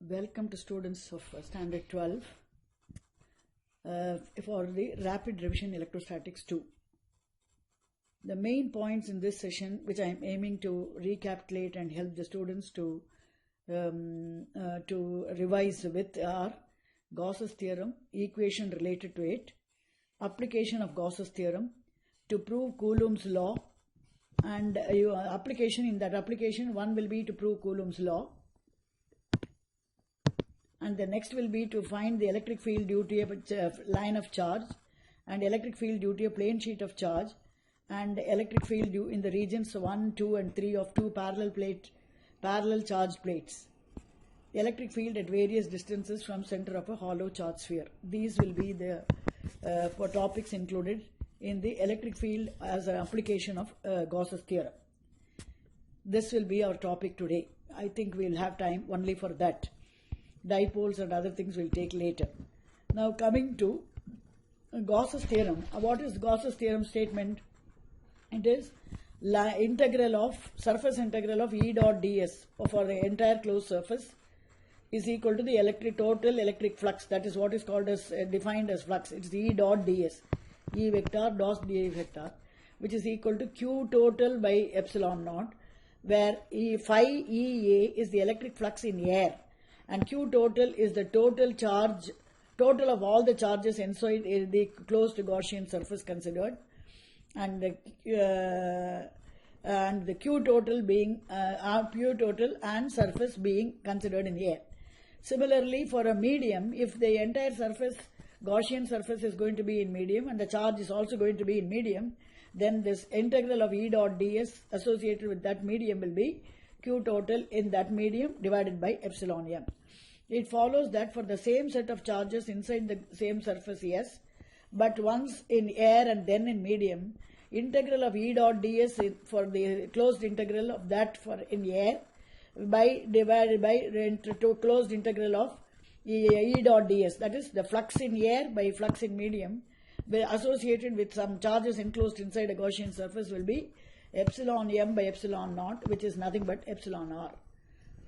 Welcome to students of Standard 12 for the Rapid Revision Electrostatics 2. The main points in this session, which I am aiming to recapitulate and help the students to revise with, are Gauss's theorem, equation related to it, application of Gauss's theorem to prove Coulomb's law, and application. In that application, one will be to prove Coulomb's law, and the next will be to find the electric field due to a line of charge, and electric field due to a plane sheet of charge, and electric field due in the regions 1, 2 and 3 of two parallel charged plates. Electric field at various distances from center of a hollow charge sphere. These will be the topics included in the electric field as an application of Gauss's theorem. This will be our topic today. I think we will have time only for that. Dipoles and other things we'll take later. Now coming to Gauss's theorem. What is Gauss's theorem statement? It is surface integral of E dot ds for the entire closed surface is equal to the total electric flux. That is what is called as defined as flux. It's E dot ds, E vector dot d vector, which is equal to Q total by epsilon naught, where phi Ea is the electric flux in air, and Q total is the total of all the charges inside the closed Gaussian surface considered, and the Q total being Q total and surface being considered in air. Similarly, for a medium, if the entire Gaussian surface is going to be in medium and the charge is also going to be in medium, then this integral of E dot ds associated with that medium will be Q total in that medium divided by epsilon m. It follows that for the same set of charges inside the same surface S, but once in air and then in medium, integral of E dot ds for the closed integral of that for in air divided by to closed integral of E dot ds, that is the flux in air by flux in medium associated with some charges enclosed inside a Gaussian surface will be epsilon m by epsilon naught, which is nothing but epsilon r.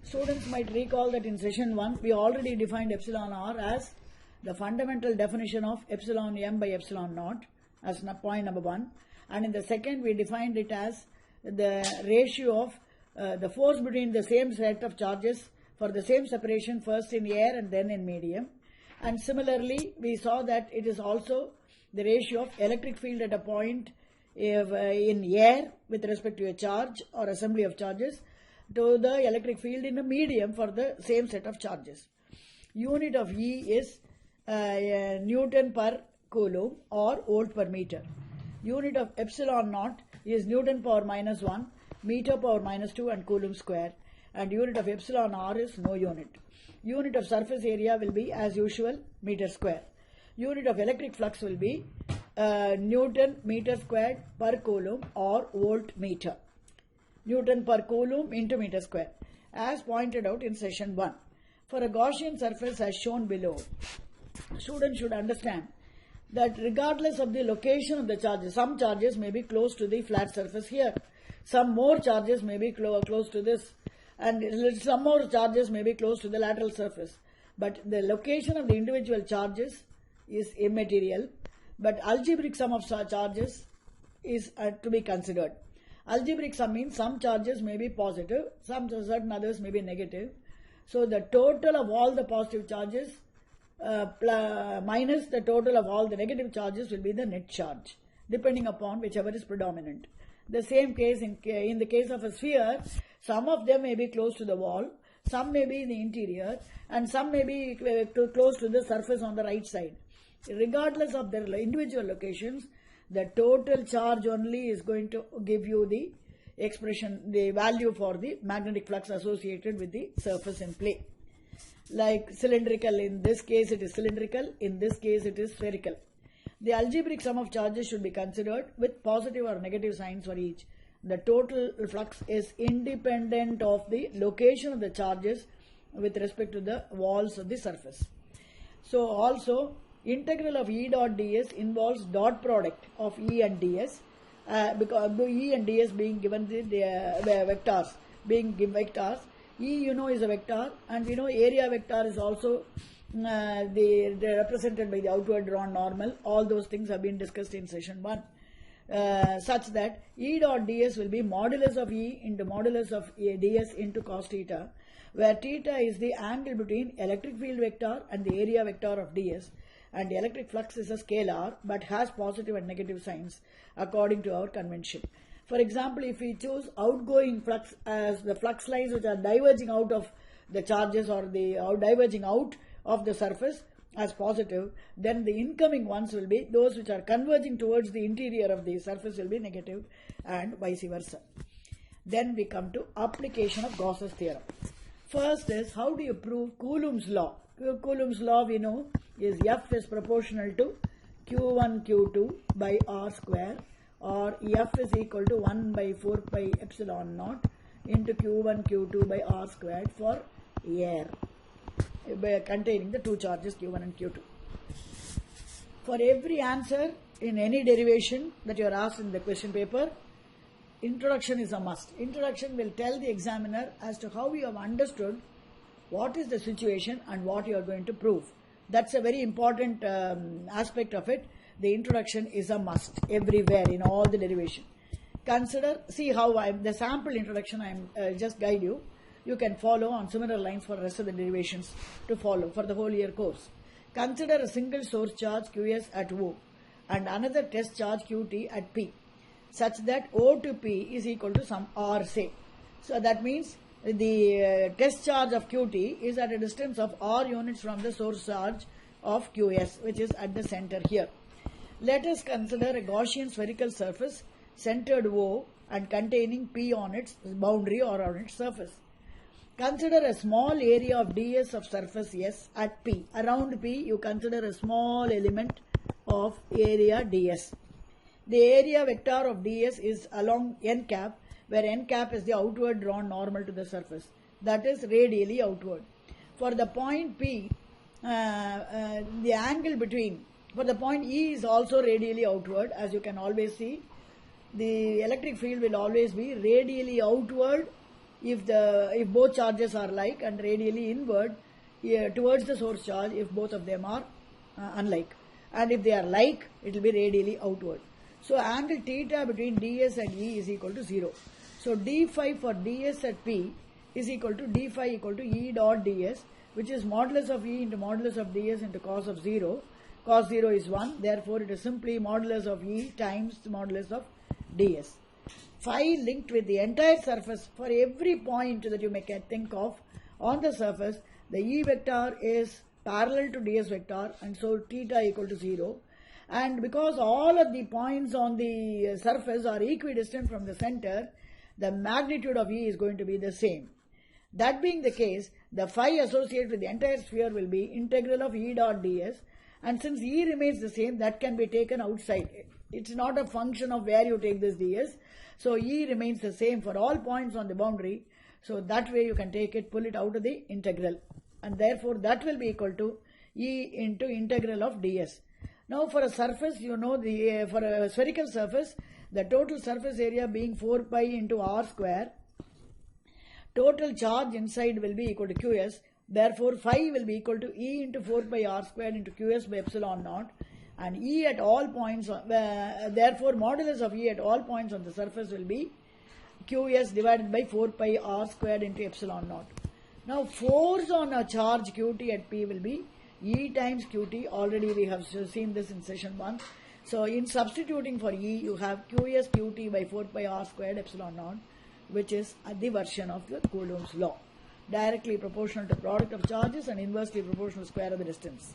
Students might recall that in session 1 we already defined epsilon r as the fundamental definition of epsilon m by epsilon naught as point number 1, and in the second we defined it as the ratio of the force between the same set of charges for the same separation, first in air and then in medium. And similarly we saw that it is also the ratio of electric field at a point in air with respect to a charge or assembly of charges to the electric field in a medium for the same set of charges. Unit of E is Newton per Coulomb or volt per meter. Unit of epsilon naught is Newton power minus 1, meter power minus 2 and Coulomb square, and unit of epsilon r is no unit. Unit of surface area will be as usual meter square. Unit of electric flux will be Newton meter squared per Coulomb or volt meter. Newton per Coulomb into meter square, as pointed out in session 1. For a Gaussian surface as shown below, students should understand that regardless of the location of the charges, some charges may be close to the flat surface here, some more charges may be close to this, and some more charges may be close to the lateral surface. But the location of the individual charges is immaterial, but algebraic sum of charges is to be considered. Algebraic sum means some charges may be positive, certain others may be negative. So the total of all the positive charges minus the total of all the negative charges will be the net charge, depending upon whichever is predominant. The same case in the case of a sphere, some of them may be close to the wall, some may be in the interior, and some may be close to the surface on the right side. Regardless of their individual locations, the total charge only is going to give you the expression, the value for the magnetic flux associated with the surface in play. Like cylindrical, in this case it is cylindrical, in this case it is spherical. The algebraic sum of charges should be considered with positive or negative signs for each. The total flux is independent of the location of the charges with respect to the walls of the surface. So also, integral of E dot ds involves dot product of E and ds, because E and ds being given the vectors, E you know is a vector, and we know area vector is also they're represented by the outward drawn normal. All those things have been discussed in session 1. Such that E dot ds will be modulus of E into modulus of ds into cos theta, where theta is the angle between electric field vector and the area vector of ds, and the electric flux is a scalar but has positive and negative signs according to our convention. For example, if we choose outgoing flux as the flux lines which are diverging out of the charges or the diverging out of the surface as positive, then the incoming ones will be those which are converging towards the interior of the surface will be negative, and vice versa. Then we come to application of Gauss's theorem. First is, how do you prove Coulomb's law? Coulomb's law we know is F is proportional to Q1 Q2 by R square, or F is equal to 1 by 4 pi epsilon naught into Q1 Q2 by R squared for air containing the two charges Q1 and Q2. For every answer in any derivation that you are asked in the question paper, introduction is a must. Introduction will tell the examiner as to how you have understood what is the situation and what you are going to prove. That's a very important aspect of it. The introduction is a must everywhere in all the derivation. Consider, see how the sample introduction I am just guide you. You can follow on similar lines for the rest of the derivations to follow for the whole year course. Consider a single source charge Qs at O and another test charge Qt at P, such that O to P is equal to some R say. So that means the test charge of Qt is at a distance of R units from the source charge of Qs, which is at the center here. Let us consider a Gaussian spherical surface centered O and containing P on its boundary or on its surface. Consider a small area of ds of surface S at P. Around P you consider a small element of area ds. The area vector of ds is along n cap, where n cap is the outward drawn normal to the surface, that is radially outward. For the point P, the angle between, for the point E is also radially outward, as you can always see. The electric field will always be radially outward if both charges are like, and radially inward towards the source charge if both of them are unlike. And if they are like, it will be radially outward. So angle theta between ds and E is equal to 0. So d phi for ds at P is equal to d phi equal to E dot ds, which is modulus of E into modulus of ds into cos of 0. Cos 0 is 1, therefore it is simply modulus of E times the modulus of ds. Phi linked with the entire surface. For every point that you may think of on the surface, the E vector is parallel to ds vector, and so theta equal to 0. And because all of the points on the surface are equidistant from the center, the magnitude of E is going to be the same. That being the case, the phi associated with the entire sphere will be integral of E dot ds, and since E remains the same, that can be taken outside. It's not a function of where you take this ds. So E remains the same for all points on the boundary. So that way you can take it, pull it out of the integral, and therefore that will be equal to E into integral of ds. Now for a surface, you know, for a spherical surface, the total surface area being 4 pi into R square, total charge inside will be equal to Qs. Therefore phi will be equal to E into 4 pi R square into Qs by epsilon naught. And E at all points, therefore modulus of E at all points on the surface will be Qs divided by 4 pi R squared into epsilon naught. Now force on a charge Qt at P will be E times Qt. Already we have seen this in session 1. So in substituting for E, you have Qs Qt by 4 pi R squared epsilon naught, which is the version of the Coulomb's law, directly proportional to product of charges and inversely proportional to square of the distance.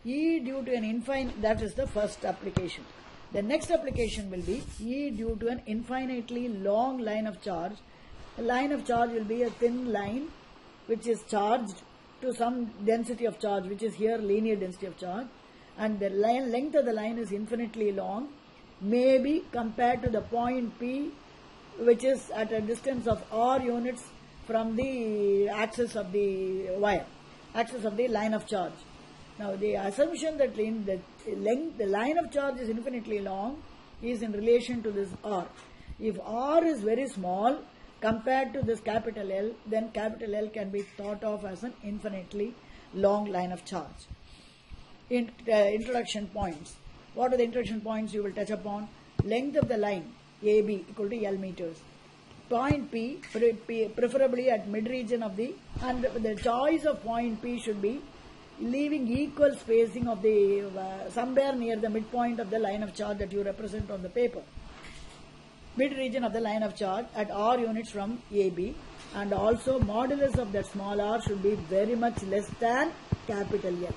E due to an infinite, that is the first application. The next application will be E due to an infinitely long line of charge. A line of charge will be a thin line which is charged to some density of charge, which is here linear density of charge, and the length of the line is infinitely long, maybe compared to the point P, which is at a distance of R units from the axis of the wire, axis of the line of charge. Now the assumption that the line of charge is infinitely long is in relation to this R. If R is very small, compared to this capital L, then capital L can be thought of as an infinitely long line of charge. Introduction points. What are the introduction points you will touch upon? Length of the line AB equal to L meters. Point P, preferably at mid-region of and the choice of point P should be leaving equal spacing of the, somewhere near the midpoint of the line of charge that you represent on the paper. Mid-region of the line of charge at R units from AB, and also modulus of that small r should be very much less than capital L.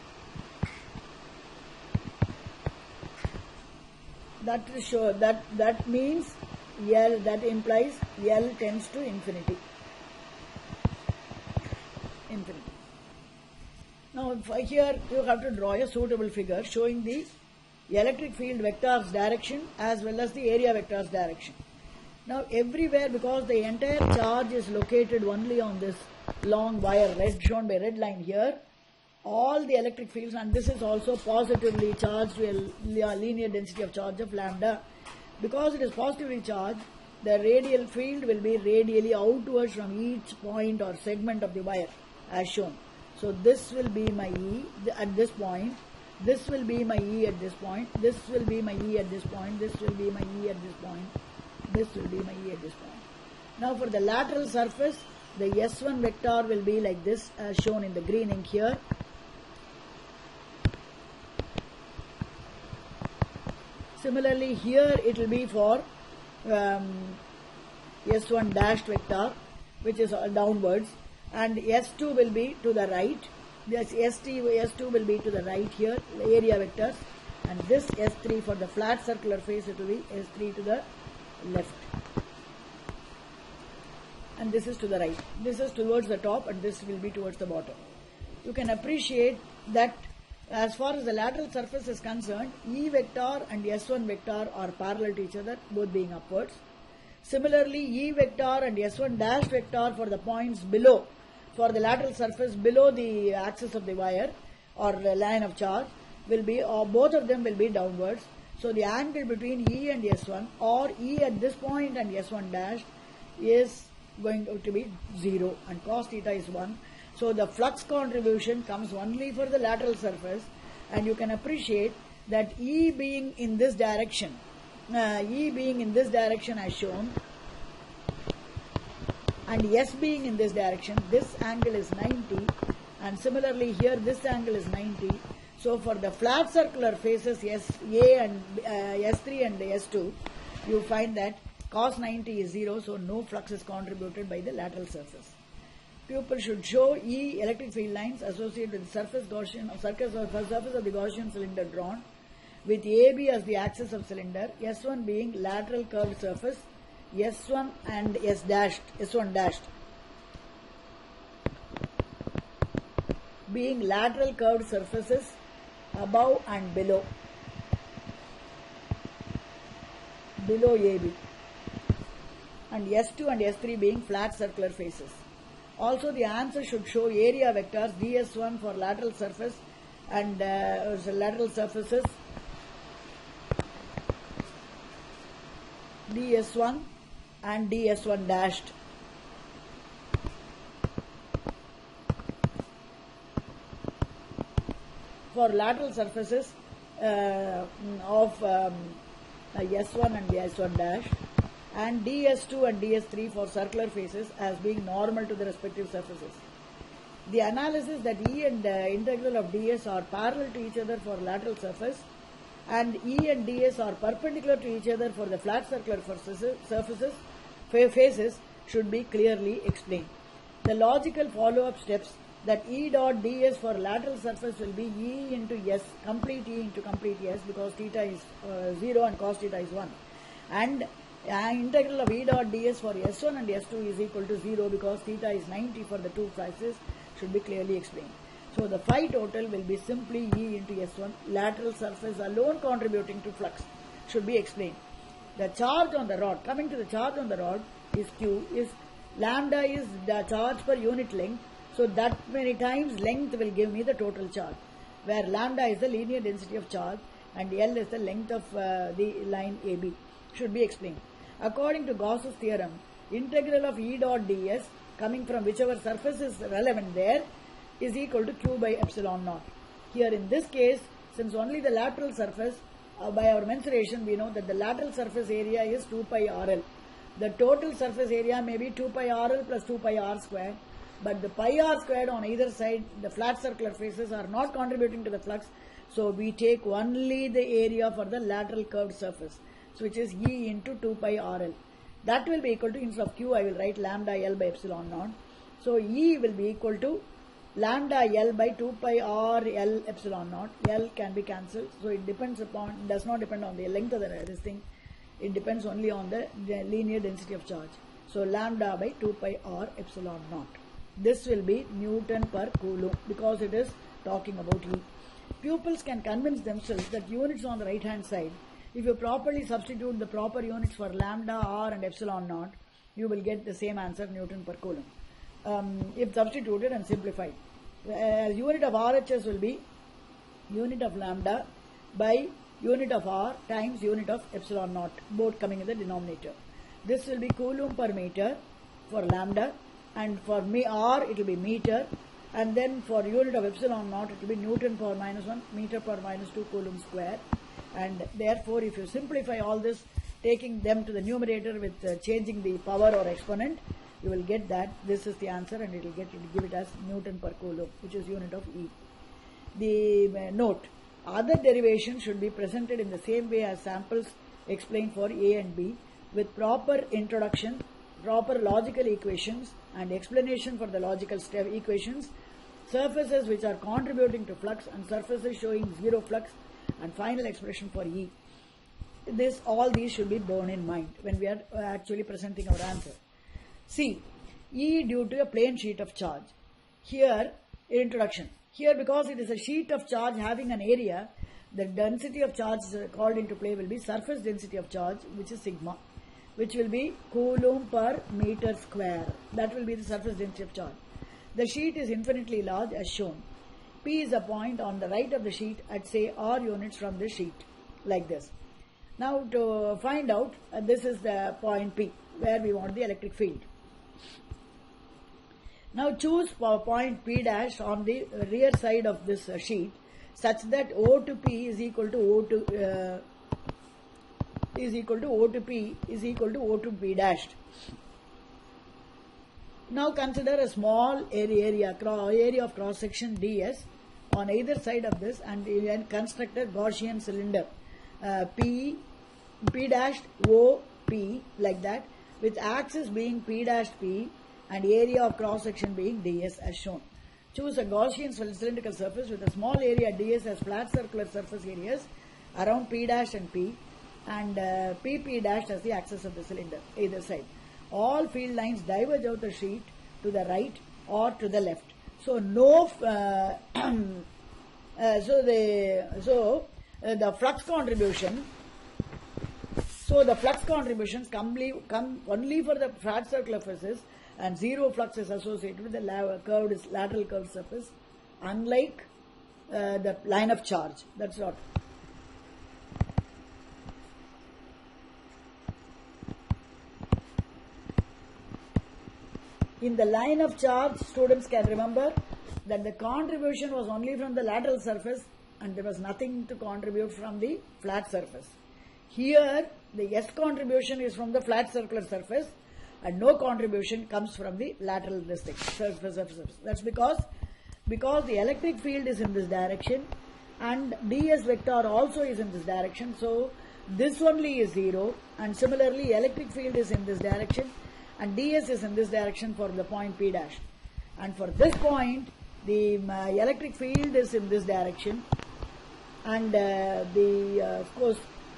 That means L, that implies L tends to infinity. Now here you have to draw a suitable figure showing the electric field vector's direction as well as the area vector's direction. Now everywhere, because the entire charge is located only on this long wire shown by red line here, all the electric fields, and this is also positively charged to a linear density of charge of lambda. Because it is positively charged, the radial field will be radially outwards from each point or segment of the wire as shown. So this will be my E at this point, this will be my E at this point, this will be my E at this point, this will be my E at this point, this will be my E at this point. Now for the lateral surface, the S1 vector will be like this as shown in the green ink here. Similarly here it will be for S1 dashed vector, which is downwards, and S2 will be to the right. This S2 will be to the right here, area vectors, and this S3 for the flat circular face, it will be S3 to the left, and this is to the right. This is towards the top and this will be towards the bottom. You can appreciate that as far as the lateral surface is concerned, E vector and S1 vector are parallel to each other, both being upwards. Similarly, E vector and S1 dash vector for the points below, for the lateral surface below the axis of the wire or the line of charge, will be, or both of them will be downwards. So the angle between E and S1, or E at this point and S1 dash, is going to be 0 and cos theta is 1. So the flux contribution comes only for the lateral surface, and you can appreciate that E being in this direction, as shown, and S being in this direction, this angle is 90, and similarly here this angle is 90. So for the flat circular faces SA and S3 and S2, you find that cos 90 is 0, so no flux is contributed by the lateral surface. Pupil should show E electric field lines associated with the surface of the Gaussian cylinder drawn, with AB as the axis of cylinder, S1 being lateral curved surface, S1 and S1 dashed being lateral curved surfaces above and below AB, and S2 and S3 being flat circular faces. Also the answer should show area vectors ds1 for lateral surface and lateral surfaces ds1 and ds1 dashed. For lateral surfaces of S1 and S1 dash, and ds2 and ds3 for circular faces as being normal to the respective surfaces. The analysis that E and integral of ds are parallel to each other for lateral surface, and E and ds are perpendicular to each other for the flat circular faces should be clearly explained. The logical follow-up steps that E dot ds for lateral surface will be E into S, complete E into complete S, because theta is 0 and cos theta is 1, and integral of E dot ds for S1 and S2 is equal to 0 because theta is 90 for the two faces should be clearly explained. So the phi total will be simply E into S1, lateral surface alone contributing to flux should be explained. The charge on the rod, coming to the charge on the rod, is Q, is lambda is the charge per unit length, so that many times length will give me the total charge, where lambda is the linear density of charge and L is the length of the line AB, should be explained. According to Gauss's theorem, integral of E dot ds coming from whichever surface is relevant there is equal to q by epsilon naught. Here in this case, since only the lateral surface, by our mensuration we know that the lateral surface area is 2 pi RL. The total surface area may be 2 pi RL plus 2 pi R square, but the pi R squared on either side, the flat circular faces are not contributing to the flux, so we take only the area for the lateral curved surface, so which is E into 2 pi RL. That will be equal to, instead of Q I will write lambda L by epsilon naught. So E will be equal to lambda L by 2 pi R L epsilon naught. L can be cancelled, so it does not depend on the length of this thing. It depends only on the linear density of charge. So lambda by 2 pi R epsilon naught. This will be Newton per Coulomb because it is talking about E. Pupils can convince themselves that units on the right hand side, if you properly substitute the proper units for lambda, R and epsilon naught, you will get the same answer, Newton per Coulomb. If substituted and simplified. Unit of RHS will be unit of lambda by unit of R times unit of epsilon naught, both coming in the denominator. This will be Coulomb per meter for lambda, and for R it will be meter, and then for unit of epsilon naught it will be Newton per minus 1, meter per minus 2 Coulomb square. And therefore if you simplify all this, taking them to the numerator with changing the power or exponent, you will get that this is the answer, and it will give it as Newton per Coulomb, which is unit of E. The note, other derivations should be presented in the same way as samples explained for A and B, with proper introduction, proper logical equations and explanation for the logical equations, surfaces which are contributing to flux and surfaces showing zero flux, and final expression for E. All these should be borne in mind when we are actually presenting our answer. C. E due to a plane sheet of charge. Here, introduction. Here, because it is a sheet of charge having an area, the density of charge called into play will be surface density of charge, which is sigma, which will be Coulomb per meter square. That will be the surface density of charge. The sheet is infinitely large as shown. P is a point on the right of the sheet at say R units from the sheet, like this. Now to find out, this is the point P where we want the electric field. Now choose point P dash on the rear side of this sheet such that O to P is equal to O to P is equal to O to P dashed. Now consider a small area of cross section ds on either side of this, and you can construct a Gaussian cylinder P dashed O P like that, with axis being P dashed P and area of cross section being ds as shown. Choose a Gaussian cylindrical surface with a small area ds as flat circular surface areas around P dash and P, and PP dash as the axis of the cylinder either side. All field lines diverge out the sheet to the right or to the left. So no the flux contribution. So the flux contributions come only for the flat circular faces, and zero flux is associated with the lateral curved surface, unlike the line of charge. That's what. In the line of charge, students can remember that the contribution was only from the lateral surface and there was nothing to contribute from the flat surface. Here, the S contribution is from the flat circular surface and no contribution comes from the lateral surface. That's because the electric field is in this direction and ds vector also is in this direction. So, this only is 0, and similarly electric field is in this direction and ds is in this direction for the point P dash, and for this point the electric field is in this direction, and of course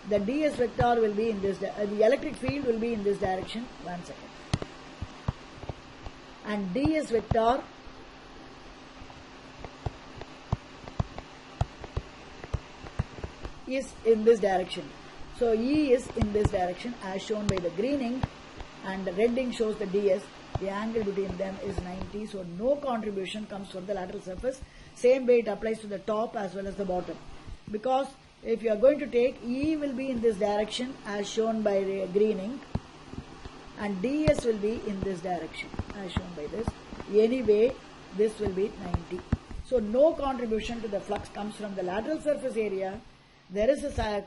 the ds vector will be in this, the electric field will be in this direction. 1 second. And ds vector is in this direction. So E is in this direction as shown by the green ink, and the red ink shows the ds. The angle between them is 90, so no contribution comes from the lateral surface. Same way it applies to the top as well as the bottom, because if you are going to take, E will be in this direction as shown by the green ink, and ds will be in this direction as shown by this. Anyway, this will be 90. So no contribution to the flux comes from the lateral surface area. There is a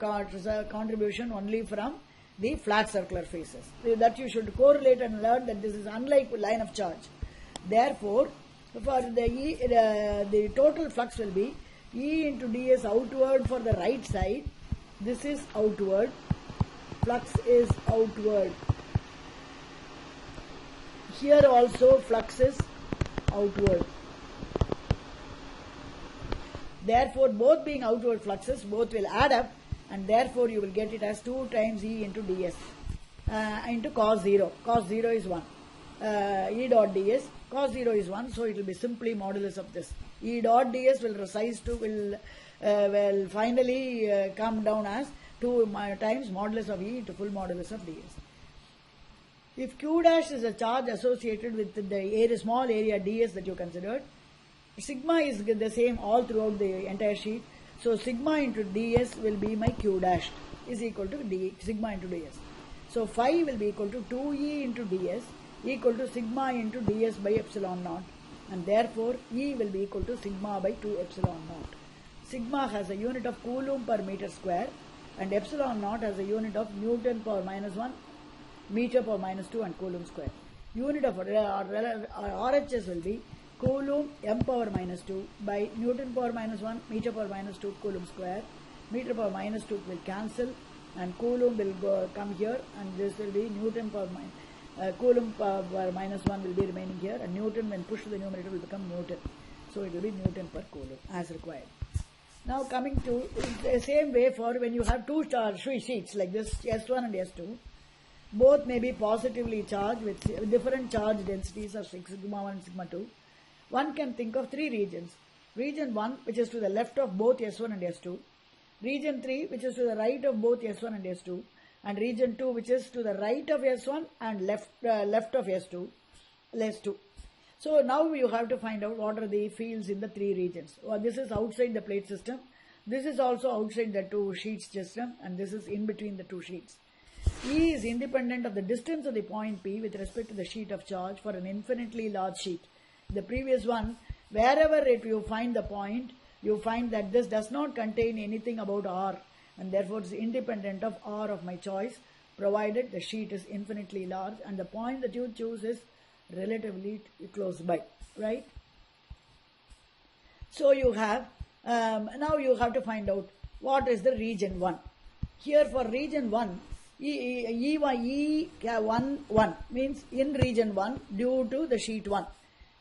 contribution only from the flat circular faces. That you should correlate and learn that this is unlike line of charge. Therefore, for the total flux will be E into ds outward for the right side. This is outward. Flux is outward. Here also flux is outward. Therefore, both being outward fluxes, both will add up, and therefore you will get it as 2 times E into ds into cos 0. Cos 0 is 1. E dot ds, cos 0 is 1, so it will be simply modulus of this. E dot ds will finally come down as 2 times modulus of E into full modulus of ds. If Q dash is a charge associated with the area, small area ds that you considered, sigma is the same all throughout the entire sheet. So sigma into ds will be my Q dash is equal to sigma into ds. So phi will be equal to 2E into ds equal to sigma into ds by epsilon naught, and therefore E will be equal to sigma by 2 epsilon naught. Sigma has a unit of Coulomb per meter square, and epsilon naught has a unit of Newton power minus 1, meter power minus 2, and Coulomb square. Unit of RHS will be Coulomb m power minus 2 by Newton power minus 1, meter power minus 2, Coulomb square. Meter power minus 2 will cancel, and Coulomb will come here, and this will be Newton power Coulomb power minus 1 will be remaining here, and Newton, when pushed to the numerator, will become Newton. So it will be Newton per Coulomb as required. Now coming to the same way for when you have two sheets like this, S1 and S2, both may be positively charged with different charge densities of sigma 1 and sigma 2. One can think of 3 regions. Region 1, which is to the left of both S1 and S2. Region 3, which is to the right of both S1 and S2. And region 2, which is to the right of S1 and left of S2. So now you have to find out what are the fields in the 3 regions. Well, this is outside the plate system. This is also outside the 2 sheets system, and this is in between the 2 sheets. E is independent of the distance of the point P with respect to the sheet of charge for an infinitely large sheet. The previous one, wherever you find the point, you find that this does not contain anything about R, and therefore it is independent of R of my choice, provided the sheet is infinitely large and the point that you choose is relatively close by, right? So you have, now you have to find out what is the region 1. Here for region 1, E1 means in region 1 due to the sheet 1.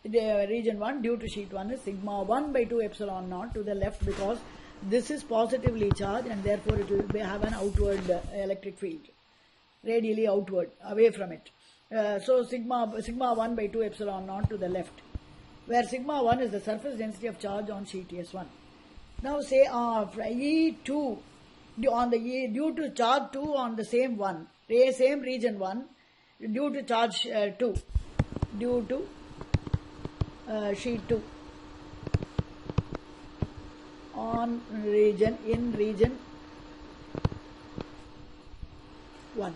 The region 1 due to sheet 1 is sigma 1 by 2 epsilon naught to the left, because this is positively charged and therefore it will have an outward electric field, radially outward, away from it. So sigma 1 by 2 epsilon naught to the left, where sigma 1 is the surface density of charge on sheet S1. Now say E2 due to charge 2 on the same one, same region 1, due to charge 2, due to sheet 2 on region 1.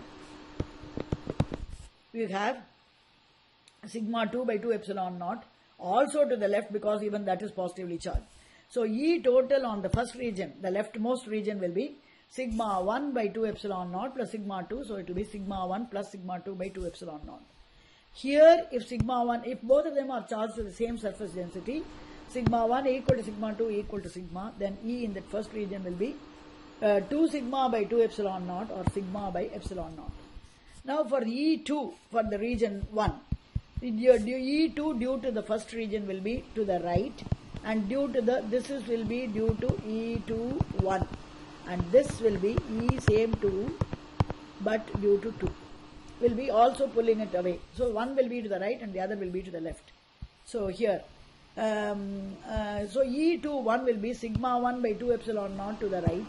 We have sigma 2 by 2 epsilon naught also to the left, because even that is positively charged. So E total on the first region, the leftmost region, will be sigma 1 by 2 epsilon naught plus sigma 2, so it will be sigma 1 plus sigma 2 by 2 epsilon naught. Here, if both of them are charged to the same surface density, sigma 1 equal to sigma 2 equal to sigma, then E in that first region will be 2 sigma by 2 epsilon naught or sigma by epsilon naught. Now for E2, for the region 1, E2 due to the first region will be to the right, and due to will be due to E2 1, and this will be E same 2 but due to 2. Will be also pulling it away. So one will be to the right and the other will be to the left. So here, so E2 1 will be sigma 1 by 2 epsilon naught to the right.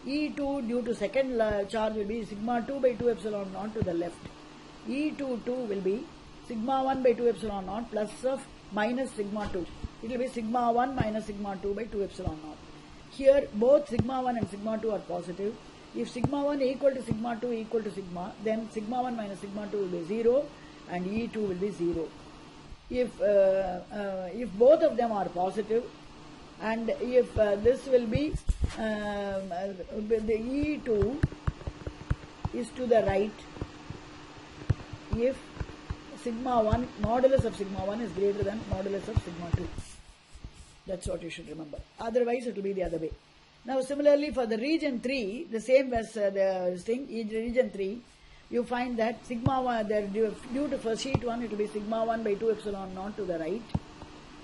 E2 due to second charge will be sigma 2 by 2 epsilon naught to the left. E2 2 will be sigma 1 by 2 epsilon naught plus of minus sigma 2. It will be sigma 1 minus sigma 2 by 2 epsilon naught. Here both sigma 1 and sigma 2 are positive. If sigma 1 equal to sigma 2 equal to sigma, then sigma 1 minus sigma 2 will be 0 and E2 will be 0. If both of them are positive, and if this will be the E2 is to the right if sigma 1, modulus of sigma 1 is greater than modulus of sigma 2. That's what you should remember. Otherwise, it will be the other way. Now, similarly, for the region 3, the same as the thing, region 3, you find that sigma 1, due to for sheet 1, it will be sigma 1 by 2 epsilon naught to the right,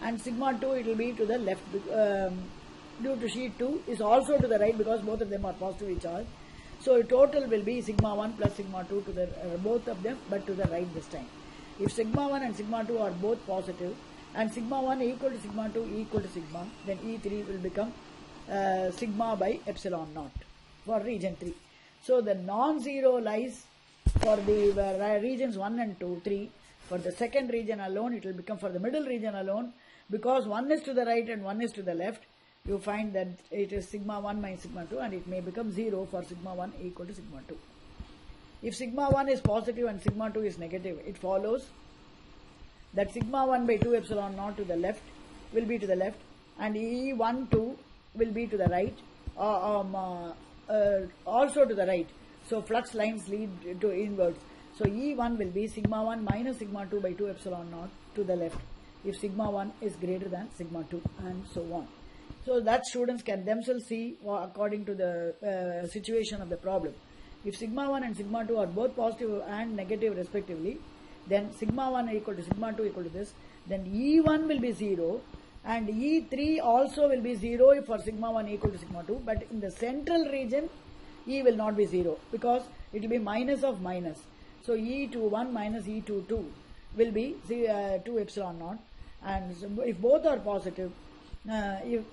and sigma 2, it will be to the left. Due to sheet 2 is also to the right because both of them are positively charged. So, total will be sigma 1 plus sigma 2 to the both of them, but to the right this time. If sigma 1 and sigma 2 are both positive, and sigma 1 equal to sigma 2 equal to sigma, then E3 will become sigma by epsilon naught for region 3. So, the non-zero lies for the regions 1 and 2, 3. For the second region alone, it will become for the middle region alone, because one is to the right and one is to the left, you find that it is sigma 1 minus sigma 2, and it may become 0 for sigma 1 equal to sigma 2. If sigma 1 is positive and sigma 2 is negative, it follows that sigma 1 by 2 epsilon naught to the left will be to the left, and E1, 2 will be to the right, also to the right. So, flux lines lead to inwards. So, E1 will be sigma 1 minus sigma 2 by 2 epsilon naught to the left if sigma 1 is greater than sigma 2, and so on. So, that students can themselves see according to the situation of the problem. If sigma 1 and sigma 2 are both positive and negative respectively, then sigma 1 equal to sigma 2 equal to this, then E1 will be 0 and E3 also will be 0 for sigma 1 equal to sigma 2, but in the central region E will not be 0 because it will be minus of minus. So, E21 minus E22 will be 2 epsilon naught, and so if both are positive, if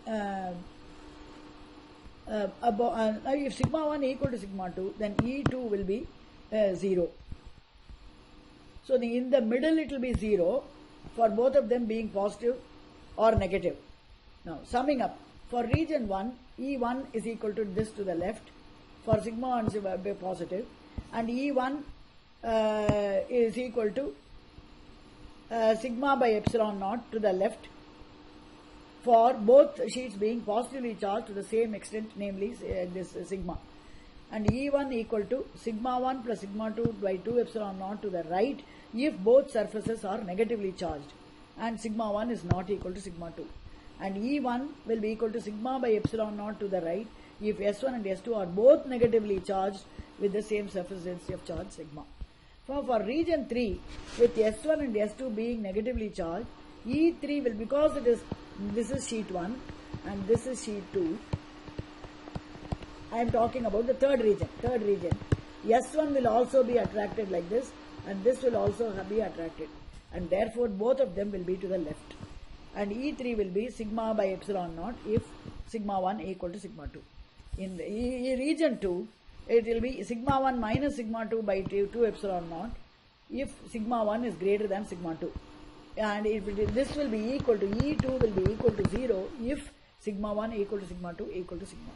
sigma 1 equal to sigma 2, then E2 will be 0. So, in the middle it will be 0 for both of them being positive or negative. Now, summing up, for region 1, E1 is equal to this to the left for sigma 1 is be positive, and E1 is equal to sigma by epsilon naught to the left for both sheets being positively charged to the same extent, namely this sigma, and E1 equal to sigma 1 plus sigma 2 by 2 epsilon naught to the right if both surfaces are negatively charged, and sigma 1 is not equal to sigma 2, and E1 will be equal to sigma by epsilon naught to the right if S1 and S2 are both negatively charged with the same surface density of charge sigma. For region 3, with S1 and S2 being negatively charged, E3 will, because this is sheet 1 and this is sheet 2, I am talking about the third region. S1 will also be attracted like this, and this will also be attracted, and therefore both of them will be to the left, and E3 will be sigma by epsilon naught if sigma 1 equal to sigma 2. In the region 2, it will be sigma 1 minus sigma 2 by 2 epsilon naught if sigma 1 is greater than sigma 2, and this will be equal to E2 will be equal to 0 if sigma 1 equal to sigma 2 equal to sigma.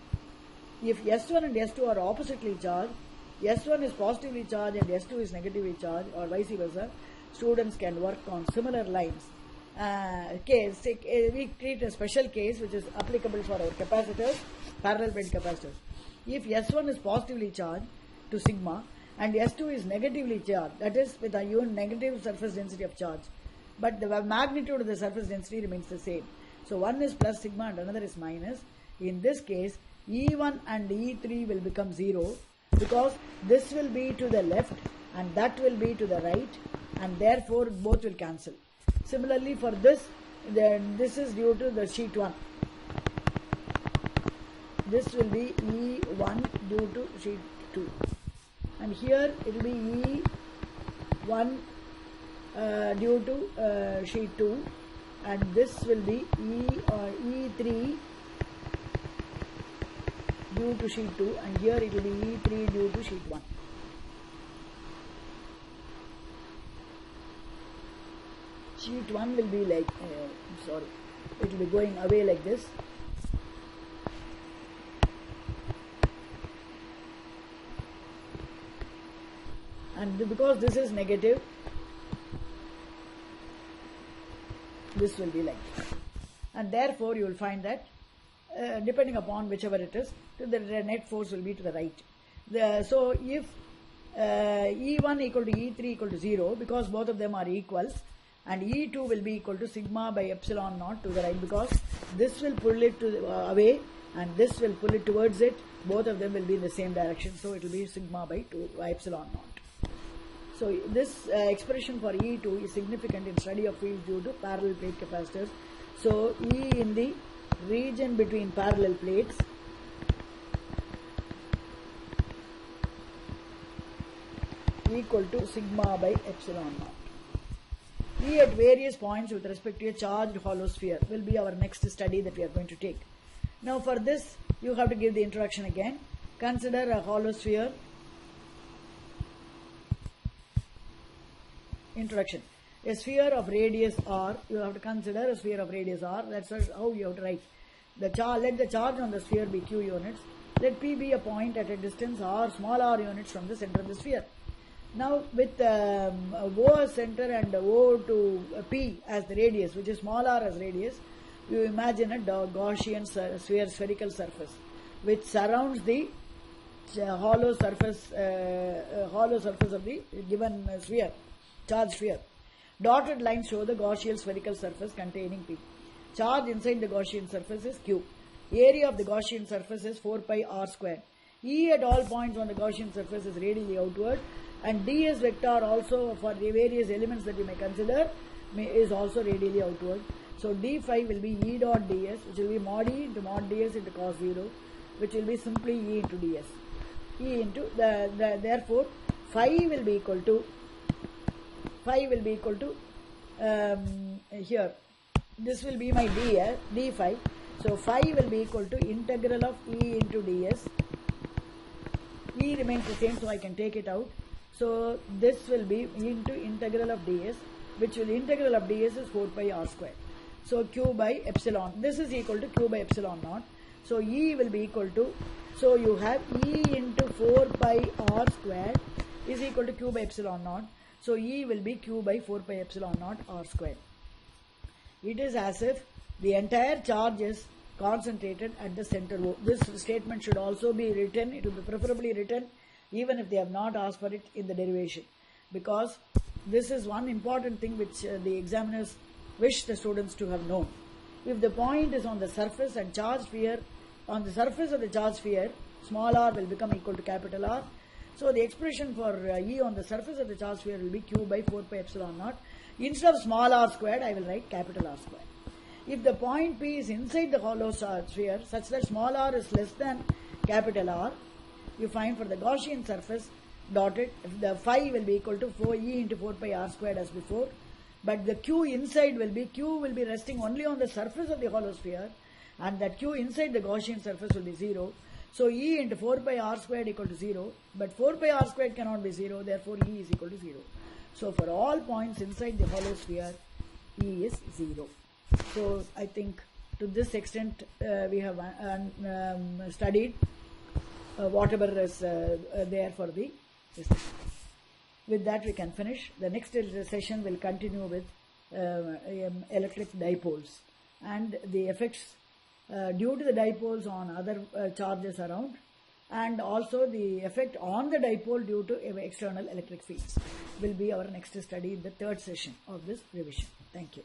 If S1 and S2 are oppositely charged, S1 is positively charged and S2 is negatively charged, or vice versa, students can work on similar lines. We treat a special case which is applicable for our capacitors, parallel plate capacitors. If S1 is positively charged to sigma and S2 is negatively charged, that is with a negative surface density of charge, but the magnitude of the surface density remains the same. So, one is plus sigma and another is minus. In this case, E1 and E3 will become 0 because this will be to the left and that will be to the right, and therefore both will cancel. Similarly, for this, this is due to the sheet 1. This will be E1 due to sheet 2, and here it will be E1 due to sheet 2, and this will be E3 due to sheet 2, and here it will be E3 due to sheet 1. Sheet 1 will be like, it will be going away like this. and because this is negative, this will be like this. And therefore you will find that depending upon whichever it is, the net force will be to the right. So if E1 equal to E3 equal to 0, because both of them are equal, and E2 will be equal to sigma by epsilon naught to the right, because this will pull it to away and this will pull it towards it. Both of them will be in the same direction, so it will be sigma by epsilon naught. So this expression for E2 is significant in study of fields due to parallel plate capacitors. So E in the region between parallel plates equal to sigma by epsilon naught. E at various points with respect to a charged hollow sphere will be our next study that we are going to take. Now for this you have to give the introduction again. Consider a hollow sphere. Introduction. A sphere of radius r, you have to consider a sphere of radius r. That's how you have to write. Let the charge on the sphere be q units. Let P be a point at a distance r, small r units from the center of the sphere. Now with O as center and O to P as the radius, which is small r as radius, you imagine a Gaussian spherical surface which surrounds the hollow surface of the given sphere, charged sphere. Dotted lines show the Gaussian spherical surface containing P. Charge inside the Gaussian surface is Q. Area of the Gaussian surface is 4 pi r square. E at all points on the Gaussian surface is radially outward, and ds vector also for the various elements that you may consider is also radially outward. So d phi will be E dot ds, which will be mod E into mod ds into cos 0, which will be simply E into ds. E into therefore phi will be equal to here. This will be my d phi. So phi will be equal to integral of E into ds. E remains the same, so I can take it out. So this will be into integral of ds, which will integral of ds is 4 pi r square. So q by epsilon. This is equal to q by epsilon naught. So E will be equal to, so you have E into 4 pi r square is equal to q by epsilon naught. So E will be q by 4 pi epsilon naught r square. It is as if the entire charge is concentrated at the center O. This statement should also be written, it will be preferably written even if they have not asked for it in the derivation, because this is one important thing which the examiners wish the students to have known. If the point is on the surface and charge sphere, on the surface of the charge sphere, small r will become equal to capital R. So the expression for E on the surface of the charge sphere will be q by 4 pi epsilon naught. Instead of small r squared, I will write capital R square. If the point P is inside the hollow sphere such that small r is less than capital R, you find for the Gaussian surface dotted, the phi will be equal to 4E into 4 pi r squared as before, but the q inside will be resting only on the surface of the hollow sphere, and that q inside the Gaussian surface will be 0. So E into 4 pi r squared equal to 0, but 4 pi r squared cannot be 0, therefore E is equal to 0. So for all points inside the hollow sphere, E is 0. So I think to this extent we have studied whatever is there for the system. With that we can finish. The next session will continue with electric dipoles and the effects due to the dipoles on other charges around, and also the effect on the dipole due to external electric fields will be our next study in the third session of this revision. Thank you.